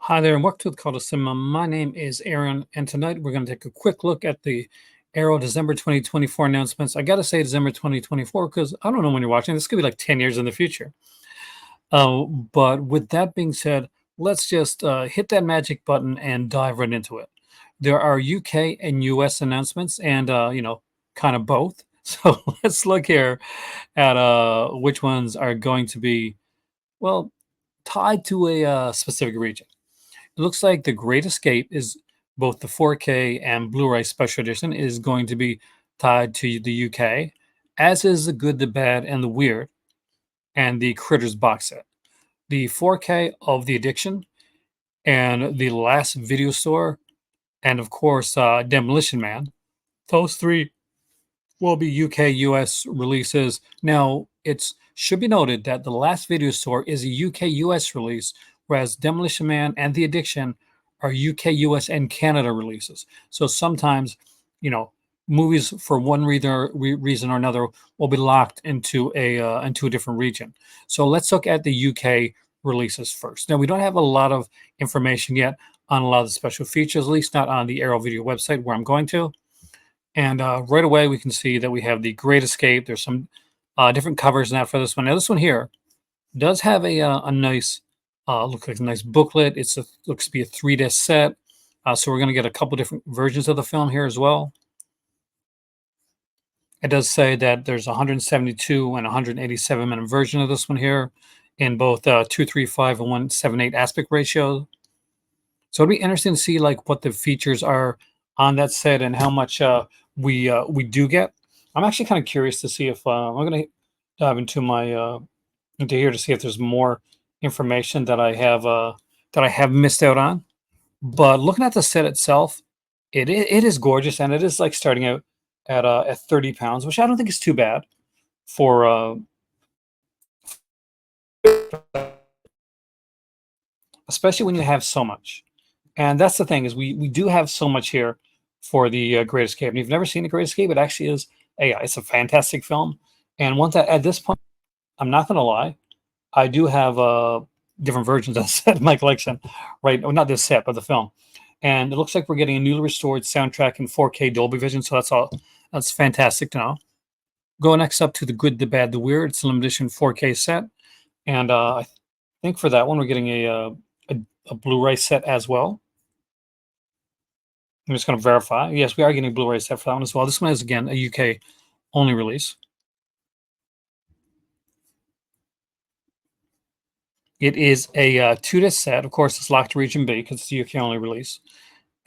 Hi there, and welcome to the Call to Cinema. My name is Aaron, and tonight we're going to take a quick look at the Arrow December 2024 announcements. I got to say December 2024 because I don't know when you're watching. This could be like 10 years in the future. But with that being said, let's just hit that magic button and dive right into it. There are UK and US announcements, and kind of both. So let's look here at which ones are going to be, well, tied to a specific region. It looks like The Great Escape is both the 4K and Blu-ray special edition is going to be tied to the UK, as is The Good, the Bad, and the Weird, and the Critters box set. The 4K of The Addiction and The Last Video Store, and of course Demolition Man. Those three will be UK US releases. Now, it should be noted that The Last Video Store is a UK US release, whereas Demolition Man and The Addiction are UK US and Canada releases. So sometimes, movies for one reason or another will be locked into a different region. So let's look at the UK releases first. Now, we don't have a lot of information yet on a lot of the special features, at least not on the Arrow Video website where I'm going to. And right away, we can see that we have The Great Escape. There's some different covers now for this one. Now, this one here does have a nice, looks like a nice booklet. Looks to be a 3-disc set. So we're going to get a couple different versions of the film here as well. It does say that there's 172 and 187 minute version of this one here in both 235 and 178 aspect ratio. So it'll be interesting to see like what the features are on that set and how much we do get. I'm actually kind of curious to see if I'm going to dive into my into here to see if there's more information that I have missed out on. But looking at the set itself, it is gorgeous, and it is like starting out at 30 pounds, which I don't think is too bad for especially when you have so much. And that's the thing is we do have so much here for the Great Escape. And if you've never seen the Great Escape, it actually is it's a fantastic film. And one that at this point, I'm not going to lie, I do have different versions of the set in my collection, right? Well, not this set, but the film. And it looks like we're getting a newly restored soundtrack in 4K Dolby Vision. So that's fantastic to know. Go next up to The Good, the Bad, the Weird. It's a limited edition 4K set. And I think for that one, we're getting a Blu-ray set as well. I'm just going to verify. Yes, we are getting a Blu-ray set for that one as well. This one is, again, a UK only release. It is a 2-disc set. Of course, it's locked to region B because it's a UK only release.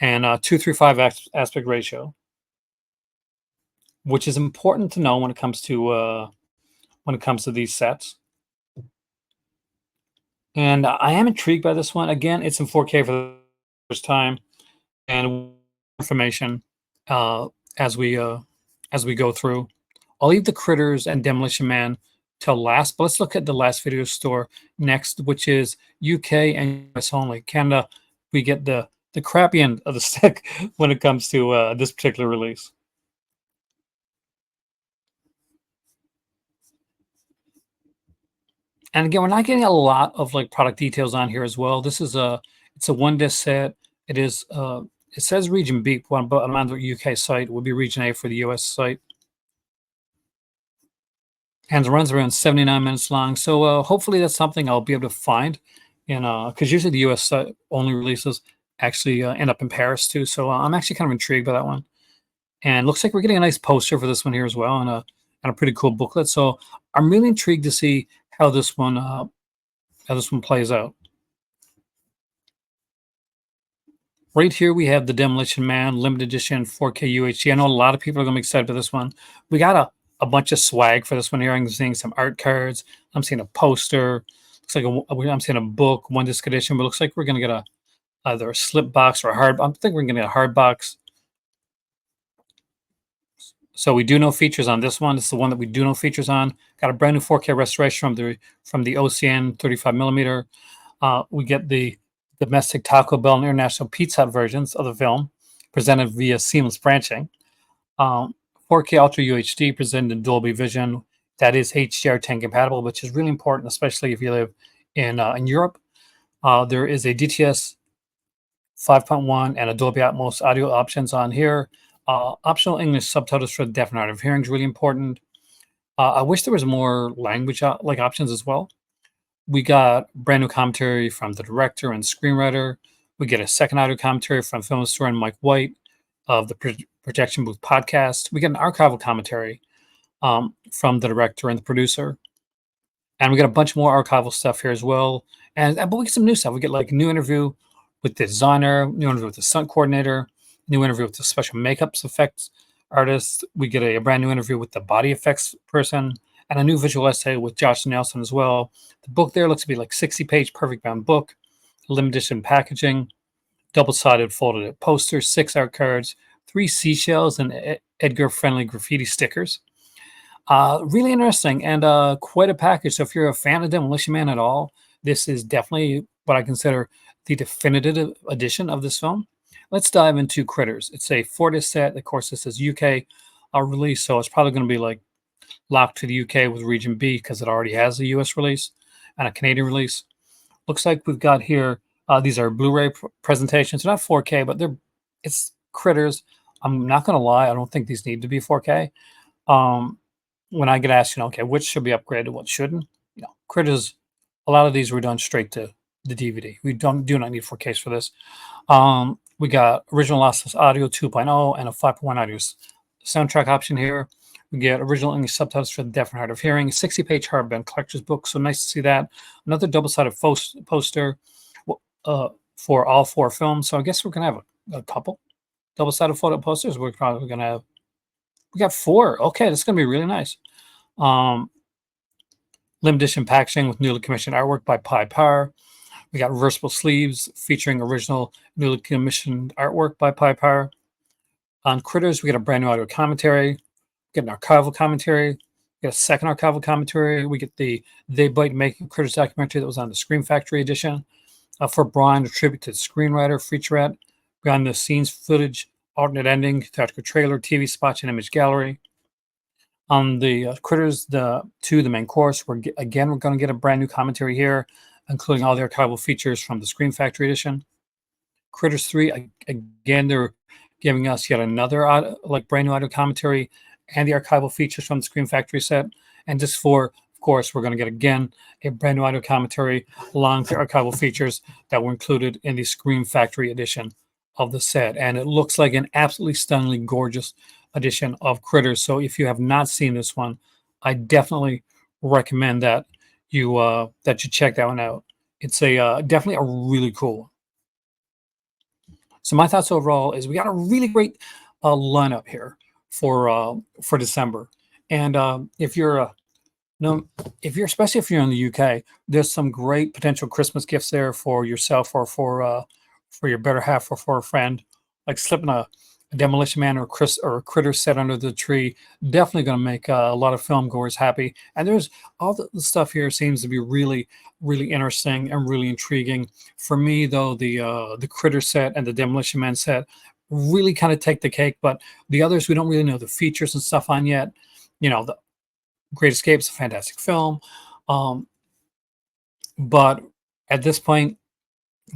And 235 aspect ratio, which is important to know when it comes to these sets. And I am intrigued by this one. Again, it's in 4K for the first time, and information as we go through. I'll leave the Critters and Demolition Man till last, but let's look at The Last Video Store next, which is UK and US only. Canada, we get the crappy end of the stick when it comes to this particular release. And again, we're not getting a lot of like product details on here as well. It's a 1-disc set. It says region B, but I'm on the UK site. It will be region A for the US site. And it runs around 79 minutes long. So hopefully that's something I'll be able to find because usually the US only releases actually end up in Paris too. So I'm actually kind of intrigued by that one. And looks like we're getting a nice poster for this one here as well, and a pretty cool booklet. So I'm really intrigued to see how this one plays out. Right here we have the Demolition Man limited edition 4K UHD. I know a lot of people are going to be excited for this one. We got a bunch of swag for this one here. I'm seeing some art cards. I'm seeing a poster. Looks like I'm seeing a book, 1-disc edition. But it looks like we're going to get either a slip box or a hard. I think we're going to get a hard box. So we do know features on this one. It's the one that we do know features on. Got a brand new 4K restoration from the OCN 35 millimeter. We get the domestic Taco Bell and International Pizza Hut versions of the film, presented via seamless branching. 4K Ultra UHD presented in Dolby Vision. That is HDR10 compatible, which is really important, especially if you live in Europe. There is a DTS 5.1, and Dolby Atmos audio options on here. Optional English subtitles for the deaf and hard of hearing is really important. I wish there was more language like options as well. We got brand new commentary from the director and screenwriter. We get a second audio commentary from film historian Mike White of the Projection Booth podcast. We get an archival commentary from the director and the producer. And we got a bunch more archival stuff here as well. But we get some new stuff. We get like a new interview with the designer, new interview with the stunt coordinator, new interview with the special makeups effects artist. We get a brand new interview with the body effects person and a new visual essay with Josh Nelson as well. The book there looks to be like 60-page perfect bound book, limited edition packaging, double-sided folded posters, 6 art cards, 3 seashells, and Edgar friendly graffiti stickers. Really interesting and quite a package. So if you're a fan of Demolition Man at all, this is definitely what I consider the definitive edition of this film. Let's dive into Critters. It's a 4-disc set. Of course, this is UK release, so it's probably going to be like locked to the UK with Region B because it already has a US release and a Canadian release. Looks like we've got here, these are Blu-ray presentations. They're not 4K, but it's Critters. I'm not going to lie, I don't think these need to be 4K. When I get asked, okay, which should be upgraded, what shouldn't, Critters, a lot of these were done straight to the DVD. We do not need 4Ks for this. We got original lossless audio 2.0 and a 5.1 audio soundtrack option here. We get original English subtitles for the deaf and hard of hearing, 60-page hardbound collector's book, so nice to see that. Another double-sided poster for all 4 films. So I guess we're going to have a couple double-sided photo posters. We're probably going to have, we got 4. Okay, that's going to be really nice. Limited edition packaging with newly commissioned artwork by Pi Par. We got reversible sleeves featuring original newly commissioned artwork by Pi Par. On Critters, we get a brand new audio commentary. We get an archival commentary. We get a second archival commentary. We get the They Bite Making Critters documentary that was on the Scream Factory edition. For Brian, a tribute to the screenwriter, featurette, behind the scenes footage, alternate ending, theatrical trailer, TV spots, and image gallery. On the Critters, the main course, we're going to get a brand new commentary here, including all the archival features from the Scream Factory edition. Critters 3, again, they're giving us yet another brand new audio commentary and the archival features from the Scream Factory set. And just for, of course, we're going to get again a brand new audio commentary along with the archival features that were included in the Scream Factory edition of the set. And it looks like an absolutely stunningly gorgeous edition of Critters. So if you have not seen this one, I definitely recommend that you check that one out. It's definitely a really cool one. So my thoughts overall is we got a really great lineup here for December. And if you're especially if you're in the UK, there's some great potential Christmas gifts there for yourself or for your better half or for a friend, like slipping a Demolition Man or a Critter set under the tree. Definitely going to make a lot of film goers happy. And there's all the stuff here seems to be really, really interesting and really intriguing. For me, though, the Critter set and the Demolition Man set really kind of take the cake, but the others we don't really know the features and stuff on yet. The Great Escape is a fantastic film, but at this point,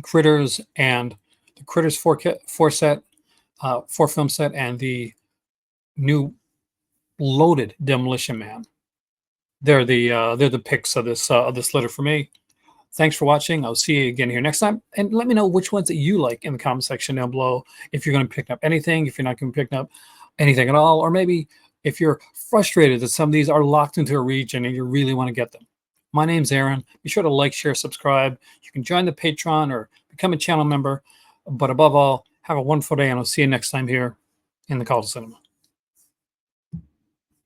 Critters and the Critters 4 set. 4-film set and the new loaded Demolition Man. They're the picks of this litter for me. Thanks for watching. I'll see you again here next time. And let me know which ones that you like in the comment section down below. If you're going to pick up anything, if you're not going to pick up anything at all, or maybe if you're frustrated that some of these are locked into a region and you really want to get them. My name's Aaron. Be sure to like, share, subscribe. You can join the Patreon or become a channel member. But above all, have a wonderful day, and I'll see you next time here in the Call to Cinema.